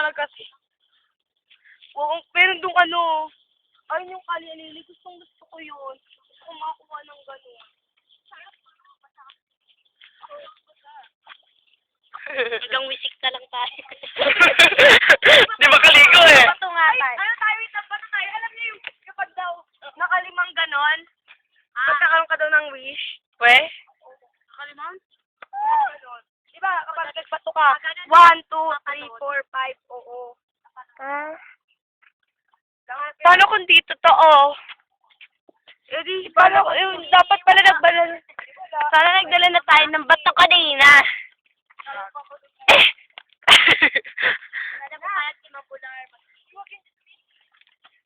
dagat. Oo, meron doon ano. Ayun yung kali-alili. Gusto ko yun. Gusto ko makakuha ng gano'n. Hanggang wisik na lang tayo. Di ba kaligo eh? Bato nga tayo. Ano tayo, wait lang, bato tayo. Alam niyo yung kapag daw nakalimang ganon, magkakaroon ka daw ng wish. We? Nakalimang? Ganon. Di ba, kapag nagbato ka, 1, 2, 3, 4, 5, oo. Paano kung di totoo? Eh di, paano, dapat pala nagbalala. Sana nagdala na tayo ng bato kanina.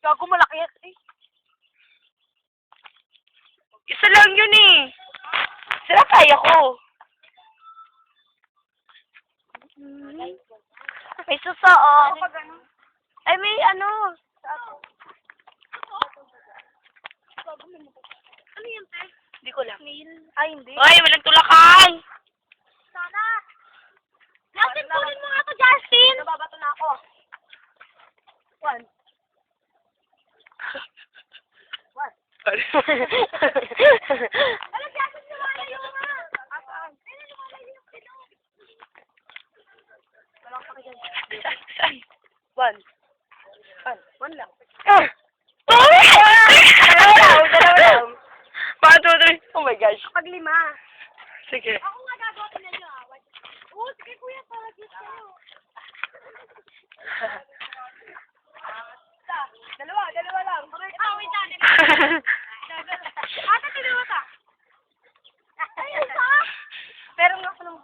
Gago, malaki yan eh. Isa lang yun eh. Sila kaya ko. May suso, Ay, may ano. Ano yan, te? Hindi ko lang. Ay, hindi. Ay, walang tulakan! Sana. Justin, kunin mo nga to, Justin. Nababato na ako. 1. Alam, Justin, lumalayo nga. Asaan? Ayun, lumalayo yung pilong. Walang pakinggan. Saan? 1. 1 lang. Dalawa lang. 1, 2, 3. Oh my gosh. Pag 5. Sige. Ako nga gagawin na nyo, Oo, sige kuya, para dito kayo. Dalawa lang. Wait natin. Ata, tinawata. Ayun sa. Pero nga ako nung...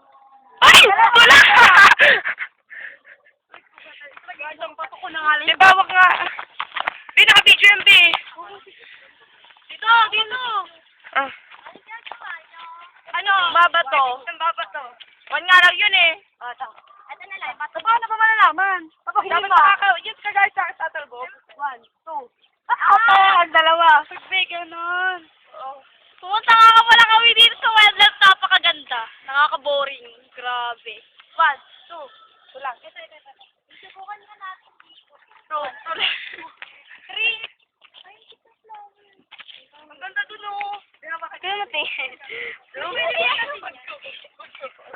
Ay! Wala! Isang pato ko na nga lang. Di bawak nga. Di naka-video yan, be. Dito. Ah. Ano? Babato. Isang babato. 1 nga lang yun eh. Ito na lang, bato. paano ba malalaman? Dapat makaka-yes ka guys sa tatalbo. 1, 2. Ang dalawa. Pagbe, ganun. Pumunta nga ka pala kami dito sa wildlife, napakaganda. Nakaka-boring. Grabe. 1, 2. Tulang. Subukan ka natin dito. 2, 3. Ang ganda dun oh. Kaya natin.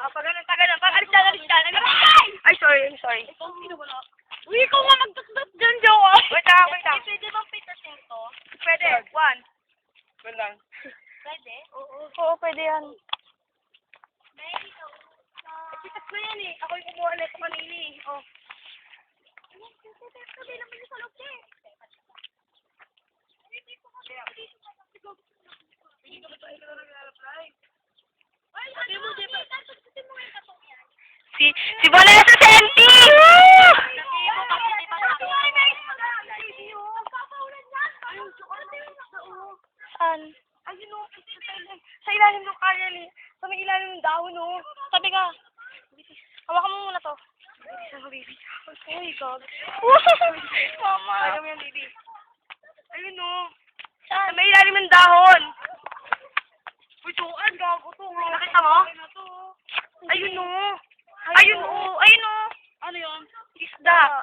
Pag ganun, tagal lang. Pag alis ka. Ay, sorry. Uy, ikaw nga magdagdag dyan, Jowa. Wait lang. Pwede bang pitasin to? Pwede. 1. Wait lang. Pwede? Oo, pwede yan. Dahil ito. Pitas na yan eh. Ako yung kumuha na ito kanina eh. Oh. Sabi lang mo sa loob eh. Si Vanessa Senti! Saan? Ayun o, sa ilalim ng kanyan eh. Sa may ilalim ng dahon o. Sabi ka. Hawakan mo muna to. Baby. Ay, God. Mama. Ayaw mo yan, baby. Ayun o. Sa may ilalim ng dahon. Uy, tuan, gago to. Nakita mo? Ayun o. Ano yun? Isda.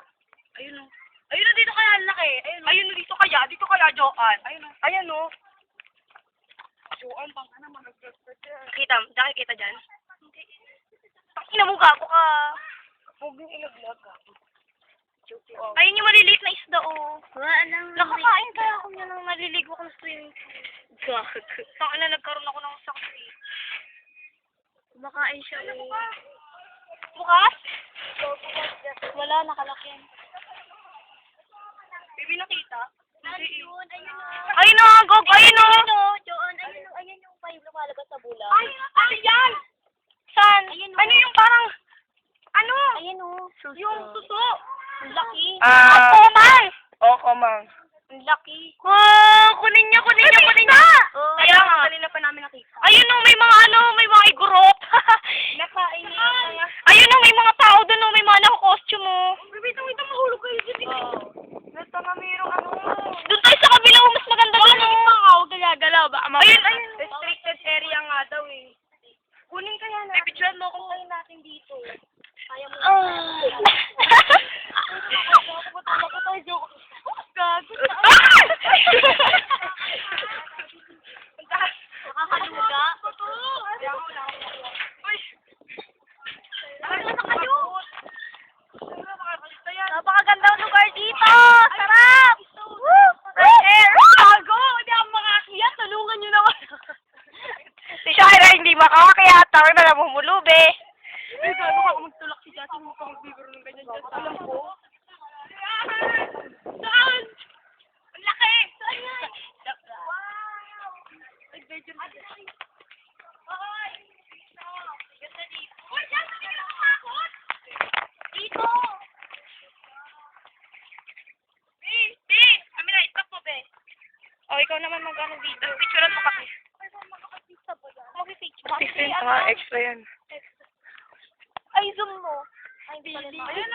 Ayun o. Ayun o, dito kaya laki. Ayun o, dito kaya, Joan. Ayun o. Joan, bangka naman. Nakikita dyan? Hindi. Ina mo, gago ka. Huwag yung ilaglag, gago. Ayun yung maliliit na isda o. Nakakain kaya ako niya nang naliligo ko sa swimming pool. Gago. Saka na nagkaroon ako ng sakit. Kumakain siya eh. Bukas? Wala, nakalaki. Baby, nakita? Ayun, ayun o. Ayun o, Gog! Ayun o! Joan, ayun yung pipe lumalabas sa bula. Ay, yan! Saan? Ayun o. Ano yung parang... Ano? Ayun o. Yung suso. Ang laki. Komang! Oo, komang. Ang laki. Kunin niya. Kaya nga. Kanina pa namin nakita. Ayun o, may mga igurot. Nakain niya. Ayun o, may mga tao doon o, may mga naka-costume o. Wait, mahulog kayo dito. Ito na mayroong ano. Doon tayo sa kabila, mas maganda doon o. Gala-gala ba? Ayun. Restricted area nga daw eh. Kunin kaya na. Pipicturean mo ko. Kunin natin dito. Kaya mo. Alam ko. Saan? Ang laki! Saan yan? Wow! Adventure na din. Hoy! Ganda dito. Uy, yan! Hindi ka nakatakot! Dito! Be! Kami na, stop mo, be. Oh, ikaw naman mag-ano dito. Picturean mo kasi. Extra yan. Ay, zoom mo. Ay, hindi pala. Ayun